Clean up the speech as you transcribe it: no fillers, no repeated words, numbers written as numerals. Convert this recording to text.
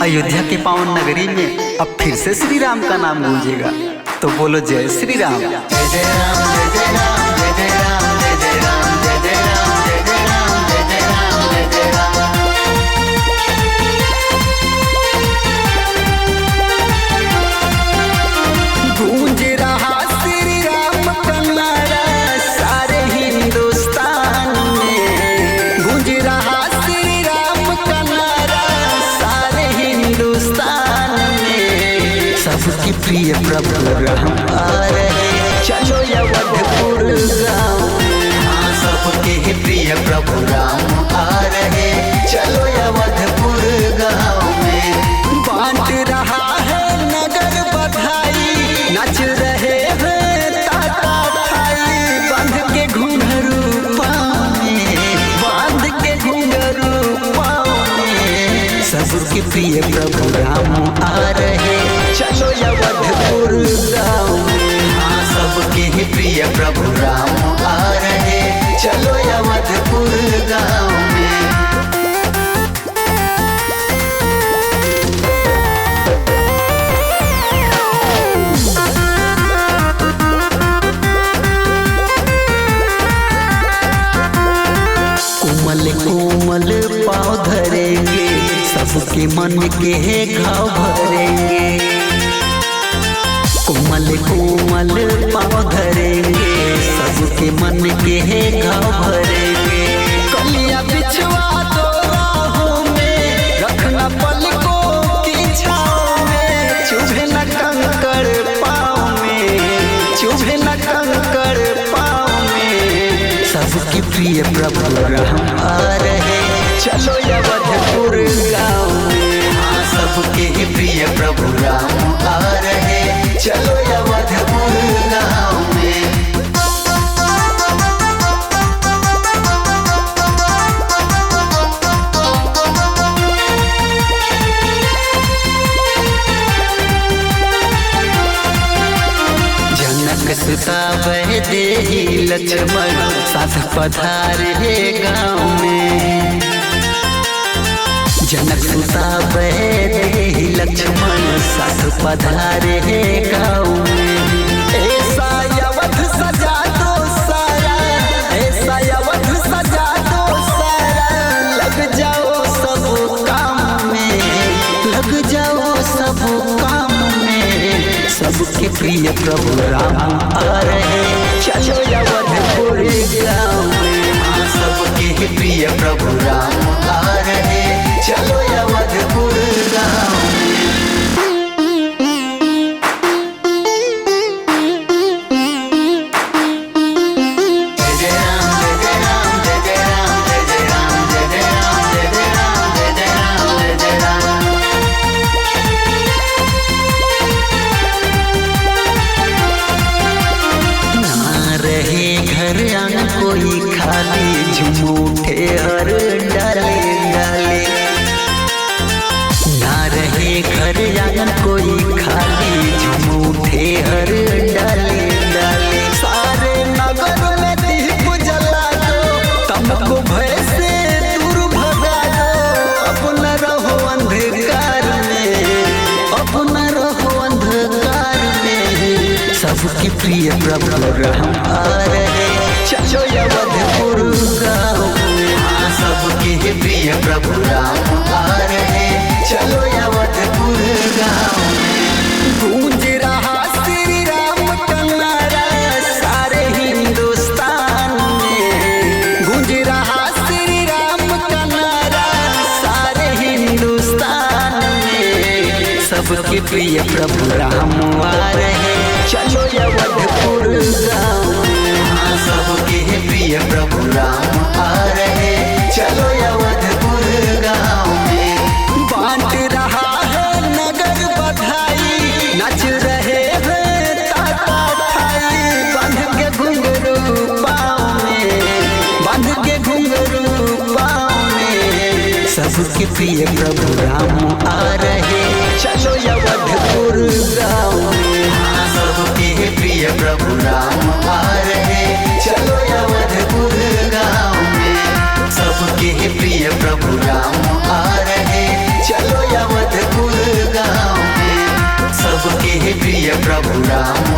अयोध्या के पावन नगरी में अब फिर से श्री राम का नाम गूंजेगा। तो बोलो जय श्री राम। जय जय राम, जय जय राम, जय जय राम, जय जय राम, जय जय राम, जय जय राम, जय जय राम, जय जय राम। गूंज रहा श्री राम का नारा सारे हिंदुस्तान में, गूंज रहा श्री राम का नारा सारे हिंदुस्तान में। सबकी प्रिय प्रभु राम आ रहे, चलो अवधपुर गाँव में। हाँ, सबके प्रिय प्रभु राम आ रहे, चलो अवधपुर गाँव में। बांट रहा है नगर बधाई, नच रहे हैं ताता भाई, बांध के घुंघरू पाँव में, बांध के घुंघरू पाँव में। सबके प्रिय प्रभु राम आ रहे, चलो अवधपुर गाँव में। हाँ, सबके प्रिय प्रभु राम आ रहे, चलो अवधपुर गाँव में। कोमल कोमल पाँव धरेंगे, सबके मन के घाव भरेंगे। कोमल कोमल पाँव धरेंगे, सबके मन के घाव भरेंगे। कलिया बिछवा दो राहों में, रखना पलकों की छाँव में। चुभे न कंकड़ पाँव में, चुभे न कंकड़ पाँव में। सबके प्रिय प्रभु राम आ रहे, चलो अवधपुर गाँव में। हाँ, सबके प्रिय प्रभु राम आ रहे, चलो अवधपुर गाँव में। जनक सुता बह देहि लक्ष्मण, साथ पधारे गाँव में। जनक सुता बह देहि लक्ष्मण, साथ पधारे गाँव में। ऐसा अवध सजा दो सारा, ऐसा अवध सजा दो सारा। लग जाओ सब काम में, लग जाओ सब काम में। सबके प्रिय प्रभु राम आ रहे, चलो अवधपुर गाँव में। हाँ, सबके प्रिय प्रभु राम आ रहे, चलो अवधपुर गाँव में। जय जय राम, जय जय राम, जय जय राम, जय जय राम, जय जय राम, जय जय राम, जय जय राम, जय जय राम। ना रहे घर आंगन कोई खाली, झूम उठे हर डाले डाले। ना रहे घर आंगन कोई खाली, झूम उठे हर डाले डाले। सारे नगर में दीप जला दो, तुमको भय से दूर भगा दो। अपना रहो अंधकार में, अपना रहो अंधकार में। सबके प्रिय प्रभु राम आ रहे, चलो अवधपुर गाँव में। हाँ, सबके प्रिय प्रभु राम आ रहे, चलो अवधपुर गाँव में। गूंज रहा श्री राम का नारा सारे हिंदुस्तान में, गूंज रहा श्री राम का नारा सारे हिंदुस्तान में। सबके प्रिय प्रभु राम आ रहे, चलो अवधपुर गाँव में। हाँ, सबके प्रिय प्रभु राम आ रहे, चलो अवधपुर गाँव में। बांट रहा है नगर बधाई, नच रहे हैं ताता भाई, बांध के घुंघरू पाँव में, बांध के घुंघरू पाँव में। सबके प्रिय प्रभु राम आ रहे, चलो अवधपुर गाँव में। हाँ, सबके प्रिय प्रभु राम आ रहे, चलो अवधपुर गाँव में। सबके प्रिय प्रभु राम आ रहे, चलो अवधपुर प्रभु राम